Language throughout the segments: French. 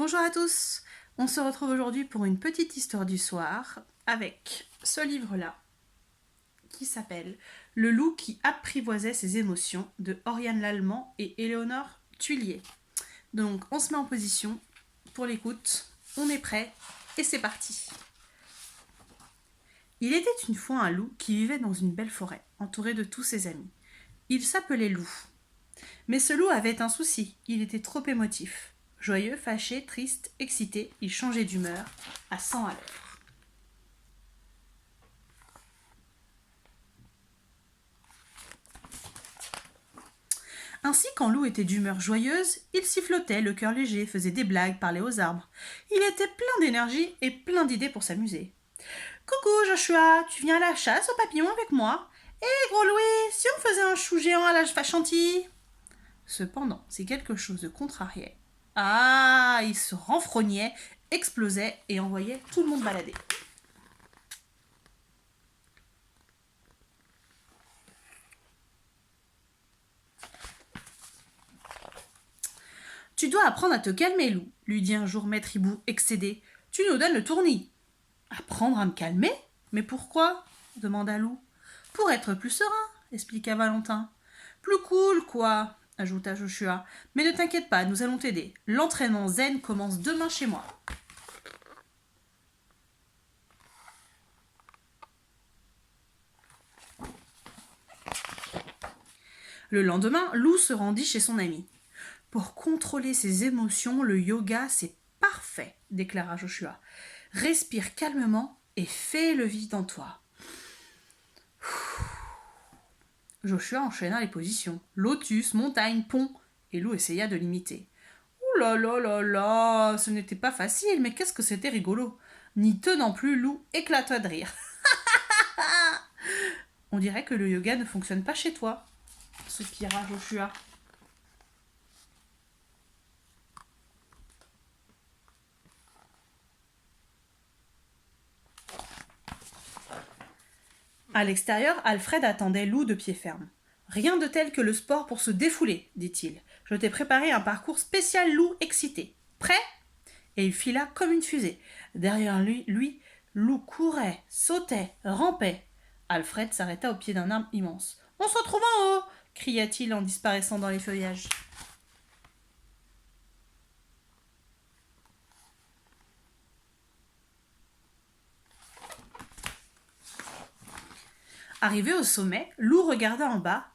Bonjour à tous, on se retrouve aujourd'hui pour une petite histoire du soir avec ce livre-là qui s'appelle Le loup qui apprivoisait ses émotions de Oriane Lallemand et Éléonore Tuillier. Donc on se met en position pour l'écoute, on est prêt et c'est parti. Il était une fois un loup qui vivait dans une belle forêt, entouré de tous ses amis. Il s'appelait Loup. Mais ce loup avait un souci, il était trop émotif. Joyeux, fâché, triste, excité, il changeait d'humeur à 100 à l'heure. Ainsi, quand Loup était d'humeur joyeuse, il sifflotait, le cœur léger, faisait des blagues, parlait aux arbres. Il était plein d'énergie et plein d'idées pour s'amuser. « Coucou Joshua, tu viens à la chasse aux papillons avec moi ? Hé gros Louis, si on faisait un chou géant à la chantilly ?» Cependant, si quelque chose de contrariait, il se renfrognait, explosait et envoyait tout le monde balader. Tu dois apprendre à te calmer, Loup, lui dit un jour Maître Hibou, excédé. Tu nous donnes le tournis. Apprendre à me calmer ? Mais pourquoi ? Demanda Loup. Pour être plus serein, expliqua Valentin. Plus cool, quoi, ajouta Joshua. Mais ne t'inquiète pas, nous allons t'aider. L'entraînement zen commence demain chez moi. Le lendemain, Loup se rendit chez son ami. Pour contrôler ses émotions, le yoga, c'est parfait, déclara Joshua. Respire calmement et fais le vide en toi. Joshua enchaîna les positions. Lotus, montagne, pont. Et Loup essaya de l'imiter. Ouh là là là là, ce n'était pas facile, mais qu'est-ce que c'était rigolo. N'y tenant plus, Loup éclata de rire. On dirait que le yoga ne fonctionne pas chez toi, soupira Joshua. À l'extérieur, Alfred attendait Loup de pied ferme. Rien de tel que le sport pour se défouler, dit-il. Je t'ai préparé un parcours spécial Loup excité. Prêt ? Et il fila comme une fusée. Derrière lui, Loup courait, sautait, rampait. Alfred s'arrêta au pied d'un arbre immense. On se retrouve en haut, cria-t-il en disparaissant dans les feuillages. Arrivé au sommet, Loup regarda en bas,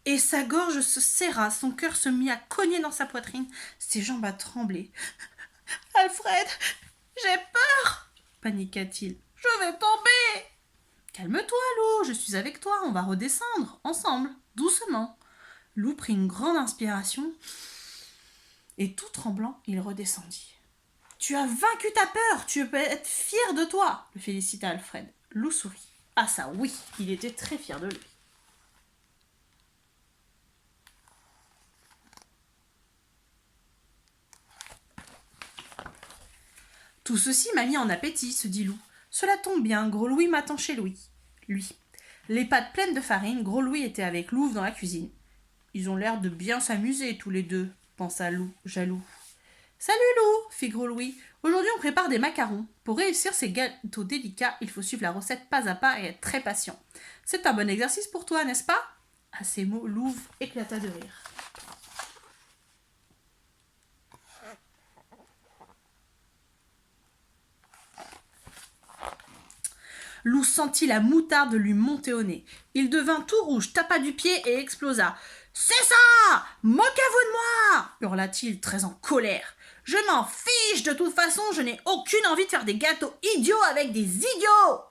et sa gorge se serra, son cœur se mit à cogner dans sa poitrine, ses jambes à trembler. « Alfred, j'ai peur !» paniqua-t-il. « Je vais tomber !»« Calme-toi, Loup, je suis avec toi, on va redescendre, ensemble, doucement. » Loup prit une grande inspiration, et tout tremblant, il redescendit. « Tu as vaincu ta peur, tu peux être fier de toi !» le félicita Alfred. Loup sourit. Ah ça oui, il était très fier de lui. Tout ceci m'a mis en appétit, se dit Loup. Cela tombe bien, Gros Louis m'attend chez lui. Les pattes pleines de farine, Gros Louis était avec Louve dans la cuisine. Ils ont l'air de bien s'amuser tous les deux, pensa Loup, jaloux. Salut Loup, fit Gros Louis. Aujourd'hui on prépare des macarons. Pour réussir ces gâteaux délicats, il faut suivre la recette pas à pas et être très patient. C'est un bon exercice pour toi, n'est-ce pas ? À ces mots, Louve éclata de rire. Loup sentit la moutarde lui monter au nez. Il devint tout rouge, tapa du pied et explosa. « C'est ça ! Moquez-vous de moi !» hurla-t-il, très en colère. « Je m'en fiche, de toute façon, je n'ai aucune envie de faire des gâteaux idiots avec des idiots !»«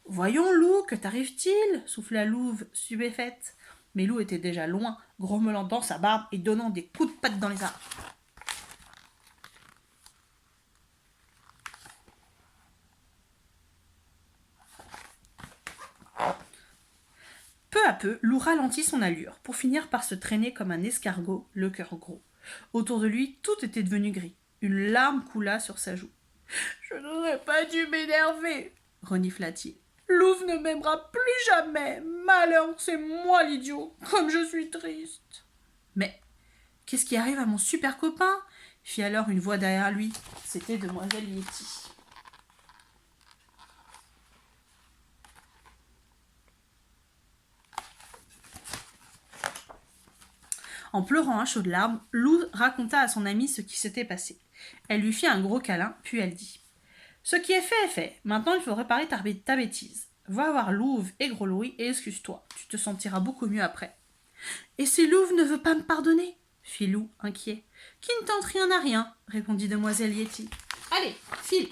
Voyons, Loup, que t'arrive-t-il » souffla Louve, stupéfaite. Mais Loup était déjà loin, grommelant dans sa barbe et donnant des coups de patte dans les arbres. Peu à peu, Loup ralentit son allure, pour finir par se traîner comme un escargot, le cœur gros. Autour de lui, tout était devenu gris. Une larme coula sur sa joue. « Je n'aurais pas dû m'énerver » renifla-t-il. « Louve ne m'aimera plus jamais. Malheur, c'est moi l'idiot, comme je suis triste. » Mais qu'est-ce qui arrive à mon super copain ? fit alors une voix derrière lui. C'était demoiselle Yeti. En pleurant à chaudes larmes, Lou raconta à son amie ce qui s'était passé. Elle lui fit un gros câlin, puis elle dit « Ce qui est fait est fait. Maintenant, il faut réparer ta bêtise. Va voir Louve et Gros Louis et excuse-toi. Tu te sentiras beaucoup mieux après. » « Et si Louve ne veut pas me pardonner ?» fit Lou, inquiet. « Qui ne tente rien n'a rien, » répondit demoiselle Yeti. « Allez, file !»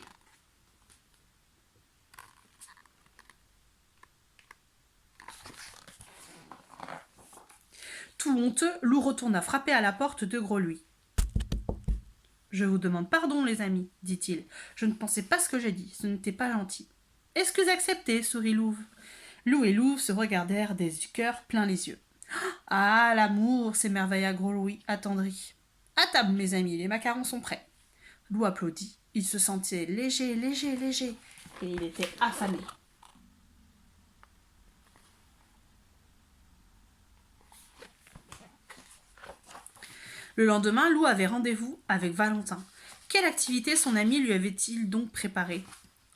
Tout honteux, Lou retourna frapper à la porte de Gros Louis. « Je vous demande pardon, les amis, dit-il. Je ne pensais pas ce que j'ai dit, ce n'était pas gentil. »« Excuse acceptée, sourit Louve. » Lou et Louve se regardèrent des cœurs plein les yeux. « Ah, l'amour !» s'émerveilla Gros Louis, attendri. « À table, mes amis, les macarons sont prêts. » Lou applaudit. Il se sentait léger, et il était affamé. Le lendemain, Lou avait rendez-vous avec Valentin. Quelle activité son ami lui avait-il donc préparée ?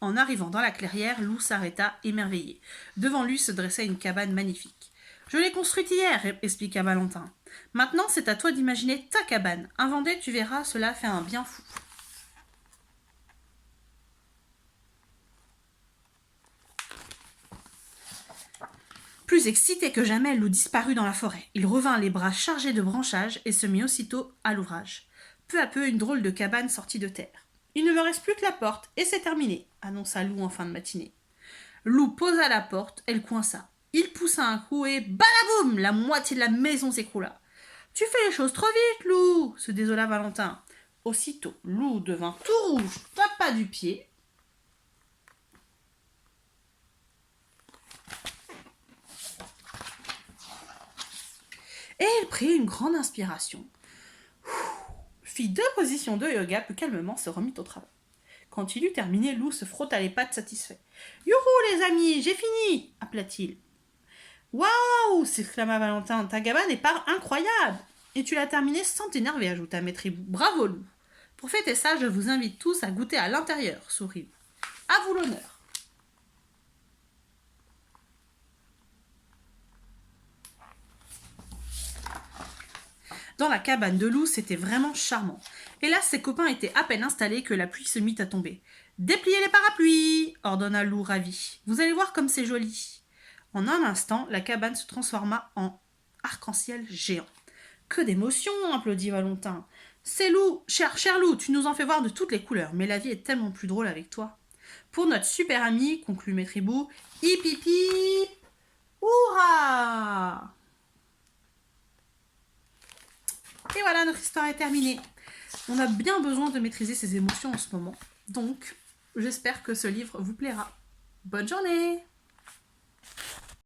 En arrivant dans la clairière, Lou s'arrêta émerveillé. Devant lui se dressait une cabane magnifique. « Je l'ai construite hier, » expliqua Valentin. « Maintenant, c'est à toi d'imaginer ta cabane. Un Vendée, tu verras, cela fait un bien fou. » Plus excité que jamais, Lou disparut dans la forêt. Il revint les bras chargés de branchages et se mit aussitôt à l'ouvrage. Peu à peu, une drôle de cabane sortit de terre. « Il ne me reste plus que la porte, et c'est terminé, » annonça Lou en fin de matinée. Lou posa la porte, elle coinça. Il poussa un coup et balaboum, la moitié de la maison s'écroula. « Tu fais les choses trop vite, Lou !» se désola Valentin. Aussitôt, Lou devint tout rouge, tapa du pied. Et il prit une grande inspiration. Fit 2 positions de yoga, puis calmement se remit au travail. Quand il eut terminé, Lou se frotta les pattes satisfait. « Youhou, les amis, j'ai fini !» appela-t-il. « Waouh !» s'exclama Valentin. « Ta cabane est incroyable !»« Et tu l'as terminée sans t'énerver » ajouta Maître Hibou. « Bravo, Lou !»« Pour fêter ça, je vous invite tous à goûter à l'intérieur, » sourit Lou. « À vous l'honneur !» Dans la cabane de Lou, c'était vraiment charmant. Hélas, ses copains étaient à peine installés que la pluie se mit à tomber. « Dépliez les parapluies !» ordonna Lou ravi. « Vous allez voir comme c'est joli !» En un instant, la cabane se transforma en arc-en-ciel géant. « Que d'émotion !» applaudit Valentin. « C'est Lou, cher Lou, tu nous en fais voir de toutes les couleurs, mais la vie est tellement plus drôle avec toi. » Pour notre super ami, conclut Maître Hibou, hip hip hip, hurrah! Et voilà, notre histoire est terminée. On a bien besoin de maîtriser ses émotions en ce moment. Donc, j'espère que ce livre vous plaira. Bonne journée!